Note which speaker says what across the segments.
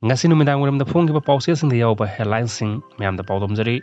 Speaker 1: ngasi numidang waramda phongkiba pausesingda yawba headlinesing mayamda pawdomjari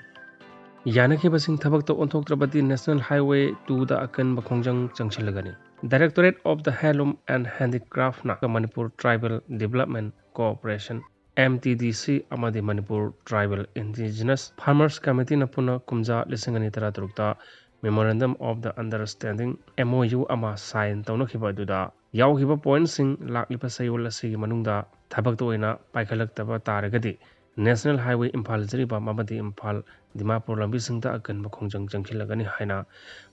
Speaker 1: yanakibasing thabakta onthoktrabadi National Highway 2 da akanba khongjang changchilagani Directorate of the Handloom and Handicraft na Manipur Tribal Development Corporation MTDC amadi Manipur Tribal Indigenous Farmers Committee na puna kumja lisingani taraturukta Memorandum of the Understanding MOU ama sign taunakhiba duda yawhiba points sing laklipa sayol asigi manungda thabakta oina paikhalak taragadi National Highway Imphal Jariba Mamadi Imphal Dimapur lambi singda akanba khongjang changkhilagani haina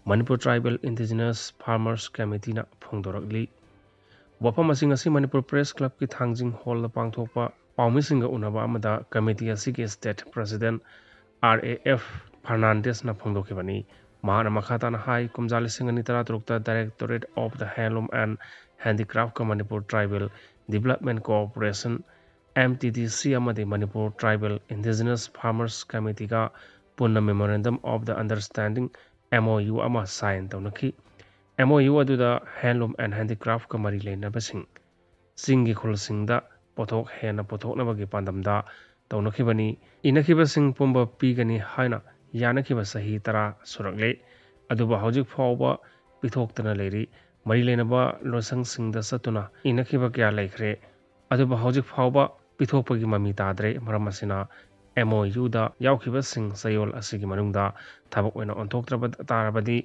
Speaker 1: Manipur Tribal Indigenous Farmers Committee na phongdorakli wafam asing asi Manipur Press Club ki thangjing hall da pangthokpa pawmisinga unaba amada committee asigi state president RAF Fernandez na phongdokhibani mahana makhatana hai kumjali singani taraturukta Directorate of the Handloom and Handicraft ka Manipur Tribal Development Corporation MTDC amadi Manipur Tribal Indigenous Farmers Committee ka punna Memorandum of the Understanding MOU ama sign taunaki MOU aduda Handloom and Handicraft ka mari leinabasing singi khulsingda pothok hena pothoknabagi pandamda taunakibani inakibasing pumba pigani haina yanakhiba sahi tara surakle aduba hojik fawba pithoktana leiri mari leinaba losang singda satuna inakhiba kya laikre aduba hojik fawba pithokpagi mami tadre maramasina MOU da yaukhiba sing sayol asigi manungda thabak oina onthoktraba tarabadi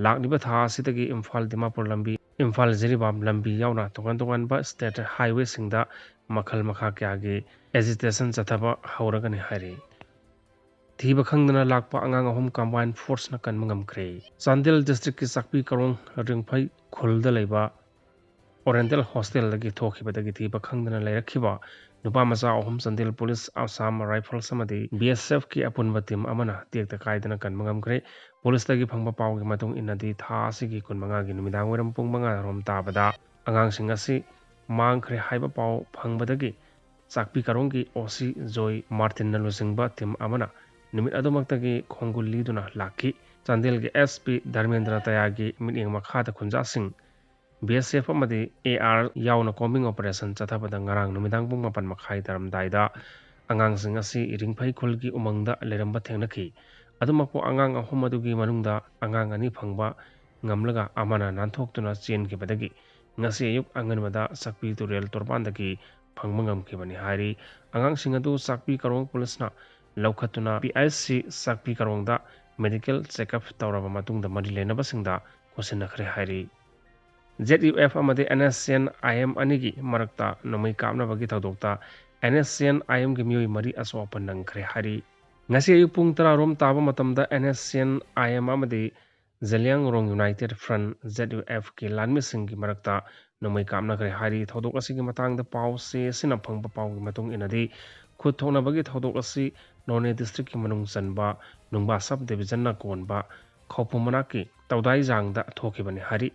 Speaker 1: lakliba tha asitagi Imphal Dimapur lambi Imphal Jiribam lambi yauna tongan ba state highway singda makhal makha kyagi agitation chathaba houragani hairi Thiba khangdana lakpa Angang ahum combined force na kan mangamkre Chandel district ki sakpi karong ringphai khulda leiba Oriental hostel lagi thokibadagi Thiba khangdana leirakhiba nupa macha ahum Chandel police Assam rifles samadi BSF ki apunba team amana tekta kaidana kan mangamkre police lagi phangba pawgi matung inadi tha asigi kunmanga gi numidang weram pung manga rom tabada angang singasi mangkhre haiba paw phangbadagi sakpi karongki OC Joy Martin nalusingba team amana numit adumaktagi khongul liduna laki Chandel gi SP Dharmendra Tayagi mining makha da khunja sing BSF amadi AR yauna combing operation chathabada ngarang numidang pung mapan makhai taram daida angang sing asi ringphai khulgi umangda leramba thengnaki adumakpo angang ahum adugi manungda angang ani phangba ngamlaga amana nanthokutuna chenkibadagi ngasi ayuk anganwada sakpi turel torpandagi phangmangam kibani hairi angang sing adu sakpi karong police na laukhatuna PIC sakpi karongda medical checkup tawraba matungda mari lenaba singda kosinnakhre hairi ZUF amadi NSCN IM anigi marakta nomai kapnabagi thodokta NSCN IM gi mioi mari aswapan nangkhre hari ngasi ayuk pung 10 rom taba matamda NSCN IM amadi Zaliang Rong United Front ZUF ki lanmi singgi marakta nomai kapnakhre hari thodok asigi matangda paw se sinapang paw gi matung inadi khut thonabagi thodok asi None district ki manung chanba nungba sub division na konba khopumana ki tawdai jangda thokibani hari